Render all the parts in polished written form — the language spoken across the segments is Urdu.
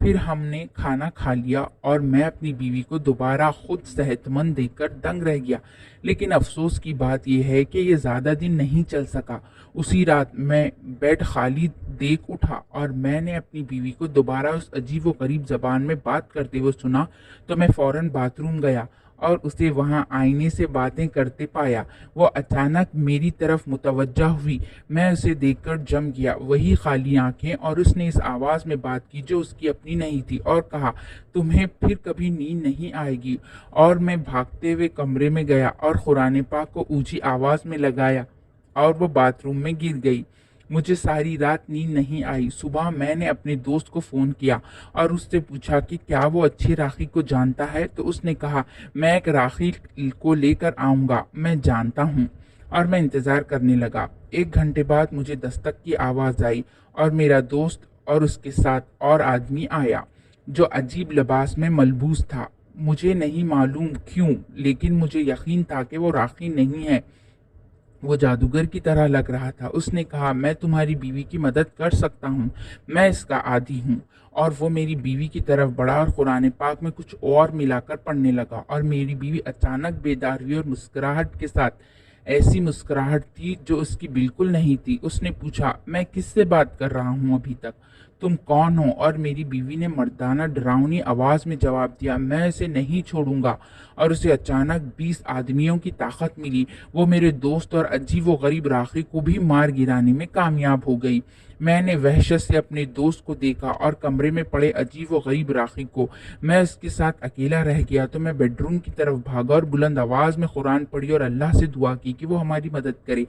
پھر ہم نے کھانا کھا لیا اور میں اپنی بیوی کو دوبارہ خود صحت مند دیکھ کر دنگ رہ گیا، لیکن افسوس کی بات یہ ہے کہ یہ زیادہ دن نہیں چل سکا۔ اسی رات میں بیڈ خالی دیکھ اٹھا اور میں نے اپنی بیوی کو دوبارہ اس عجیب و غریب زبان میں بات کرتے ہوئے سنا تو میں فوراً باتھ روم گیا اور اسے وہاں آئینے سے باتیں کرتے پایا۔ وہ اچانک میری طرف متوجہ ہوئی، میں اسے دیکھ کر جم گیا، وہی خالی آنکھیں، اور اس نے اس آواز میں بات کی جو اس کی اپنی نہیں تھی اور کہا، تمہیں پھر کبھی نیند نہیں آئے گی؟ اور میں بھاگتے ہوئے کمرے میں گیا اور قرآن پاک کو اونچی آواز میں لگایا اور وہ باتھ روم میں گر گئی۔ مجھے ساری رات نیند نہیں آئی۔ صبح میں نے اپنے دوست کو فون کیا اور اس سے پوچھا کہ کیا وہ اچھی راکھی کو جانتا ہے، تو اس نے کہا، میں ایک راکھی کو لے کر آؤں گا، میں جانتا ہوں۔ اور میں انتظار کرنے لگا۔ 1 گھنٹے بعد مجھے دستک کی آواز آئی اور میرا دوست اور اس کے ساتھ اور آدمی آیا جو عجیب لباس میں ملبوس تھا۔ مجھے نہیں معلوم کیوں، لیکن مجھے یقین تھا کہ وہ راکھی نہیں ہے۔ وہ جادوگر کی طرح لگ رہا تھا۔ اس نے کہا، میں تمہاری بیوی کی مدد کر سکتا ہوں، میں اس کا عادی ہوں۔ اور وہ میری بیوی کی طرف بڑھا اور قرآن پاک میں کچھ اور ملا کر پڑھنے لگا، اور میری بیوی اچانک بیدار ہوئی اور مسکراہٹ کے ساتھ، ایسی مسکراہٹ تھی جو اس کی بالکل نہیں تھی۔ اس نے پوچھا، میں کس سے بات کر رہا ہوں ابھی تک؟ تم کون ہو؟ اور میری بیوی نے مردانہ ڈراؤنی آواز میں جواب دیا، میں اسے نہیں چھوڑوں گا۔ اور اسے اچانک 20 آدمیوں کی طاقت ملی۔ وہ میرے دوست اور عجیب و غریب راکھی کو بھی مار گرانے میں کامیاب ہو گئی۔ میں نے وحشت سے اپنے دوست کو دیکھا اور کمرے میں پڑے عجیب و غریب راکھی کو۔ میں اس کے ساتھ اکیلا رہ گیا تو میں بیڈ روم کی طرف بھاگا اور بلند آواز میں قرآن پڑھی اور اللہ سے دعا کی کہ وہ ہماری مدد کرے۔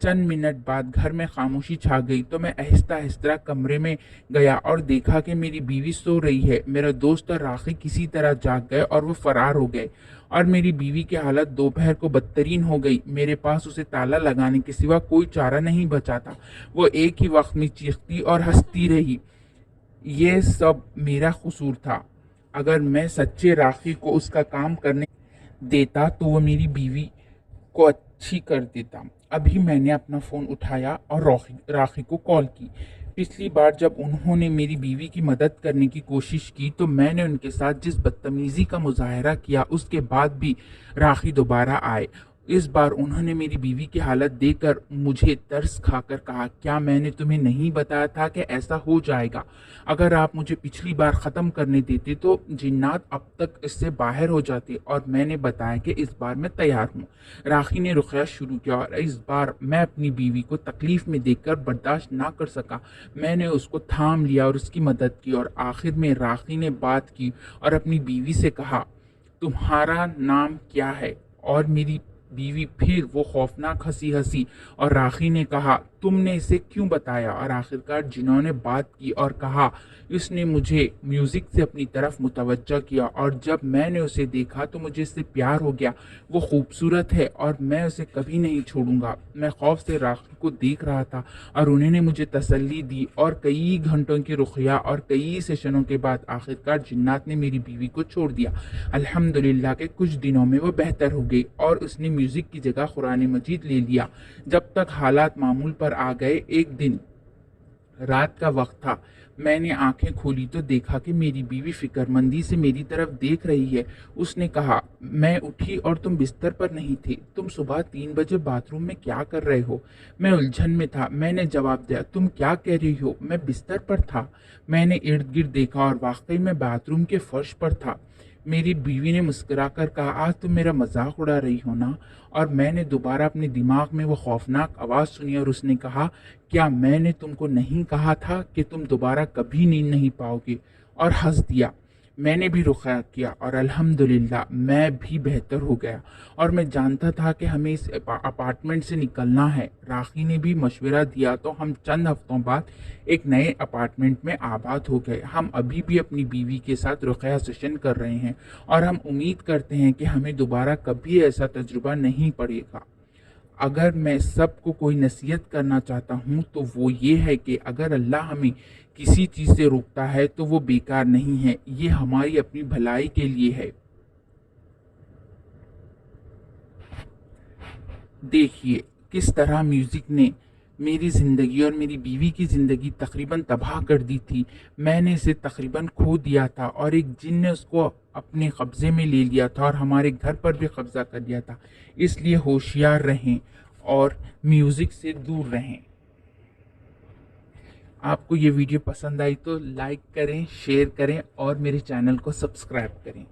چند منٹ بعد گھر میں خاموشی چھا گئی تو میں آہستہ آہستہ کمرے میں گیا اور دیکھا کہ میری بیوی سو رہی ہے۔ میرا دوست اور راکھی کسی طرح جاگ گئے اور وہ فرار ہو گئے، اور میری بیوی کی حالت دوپہر کو بدترین ہو گئی۔ میرے پاس اسے تالا لگانے کے سوا کوئی چارہ نہیں بچا تھا۔ وہ ایک ہی وقت میں چیختی اور ہنستی رہی۔ یہ سب میرا قصور تھا۔ اگر میں سچے راکھی کو اس کا کام کرنے دیتا تو وہ میری بیوی کو اچھی کر دیتا۔ ابھی میں نے اپنا فون اٹھایا اور راکھی کو کال کی۔ پچھلی بار جب انہوں نے میری بیوی کی مدد کرنے کی کوشش کی تو میں نے ان کے ساتھ جس بدتمیزی کا مظاہرہ کیا، اس کے بعد بھی راکھی دوبارہ آئے۔ اس بار انہوں نے میری بیوی کی حالت دیکھ کر مجھے ترس کھا کر کہا، کیا میں نے تمہیں نہیں بتایا تھا کہ ایسا ہو جائے گا؟ اگر آپ مجھے پچھلی بار ختم کرنے دیتے تو جنات اب تک اس سے باہر ہو جاتے۔ اور میں نے بتایا کہ اس بار میں تیار ہوں۔ راکھی نے رقیہ شروع کیا اور اس بار میں اپنی بیوی کو تکلیف میں دیکھ کر برداشت نہ کر سکا۔ میں نے اس کو تھام لیا اور اس کی مدد کی، اور آخر میں راکھی نے بات کی اور اپنی بیوی سے کہا، تمہارا نام کیا ہے؟ اور میری بیوی پھر وہ خوفناک ہنسی اور راکھی نے کہا، تم نے اسے کیوں بتایا؟ اور آخرکار جنہوں نے بات کی اور کہا، اس نے مجھے میوزک سے اپنی طرف متوجہ کیا، اور جب میں نے اسے دیکھا تو مجھے اس سے پیار ہو گیا۔ وہ خوبصورت ہے اور میں اسے کبھی نہیں چھوڑوں گا۔ میں خوف سے راکھی کو دیکھ رہا تھا اور انہوں نے مجھے تسلی دی، اور کئی گھنٹوں کی رقیہ اور کئی سیشنوں کے بعد آخرکار جنات نے میری بیوی کو چھوڑ دیا۔ الحمدللہ کہ کچھ دنوں میں وہ بہتر ہو گئی اور اس نے میوزک کی جگہ قرآن مجید لے لیا۔ جب تک حالات معمول پر آ گئے، ایک دن رات کا وقت تھا، میں نے آنکھیں کھولی تو دیکھا کہ میری بیوی فکر مندی سے میری طرف دیکھ رہی ہے۔ اس نے کہا، میں اٹھی اور تم بستر پر نہیں تھے، تم صبح 3 بجے باتھ روم میں کیا کر رہے ہو؟ میں الجھن میں تھا۔ میں نے جواب دیا، تم کیا کہہ رہی ہو؟ میں بستر پر تھا۔ میں نے ارد گرد دیکھا اور واقعی میں باتھ روم کے فرش پر تھا۔ میری بیوی نے مسکرا کر کہا، آج تم میرا مذاق اڑا رہی ہو نا؟ اور میں نے دوبارہ اپنے دماغ میں وہ خوفناک آواز سنی اور اس نے کہا، کیا میں نے تم کو نہیں کہا تھا کہ تم دوبارہ کبھی نیند نہیں پاؤ گے؟ اور ہنس دیا۔ میں نے بھی رقیہ کیا اور الحمدللہ میں بھی بہتر ہو گیا، اور میں جانتا تھا کہ ہمیں اس اپارٹمنٹ سے نکلنا ہے۔ راکھی نے بھی مشورہ دیا تو ہم چند ہفتوں بعد ایک نئے اپارٹمنٹ میں آباد ہو گئے۔ ہم ابھی بھی اپنی بیوی کے ساتھ رقیہ سیشن کر رہے ہیں، اور ہم امید کرتے ہیں کہ ہمیں دوبارہ کبھی ایسا تجربہ نہیں پڑے گا۔ اگر میں سب کو کوئی نصیحت کرنا چاہتا ہوں تو وہ یہ ہے کہ اگر اللہ ہمیں کسی چیز سے روکتا ہے تو وہ بیکار نہیں ہے، یہ ہماری اپنی بھلائی کے لیے ہے۔ دیکھیے کس طرح میوزک نے میری زندگی اور میری بیوی کی زندگی تقریباً تباہ کر دی تھی. میں نے اسے تقریباً کھو دیا تھا اور ایک جن نے اس کو اپنے قبضے میں لے لیا تھا اور ہمارے گھر پر بھی قبضہ کر لیا تھا. اس لیے ہوشیار رہیں اور میوزک سے دور رہیں. آپ کو یہ ویڈیو پسند آئی تو لائک کریں، شیئر کریں اور میرے چینل کو سبسکرائب کریں.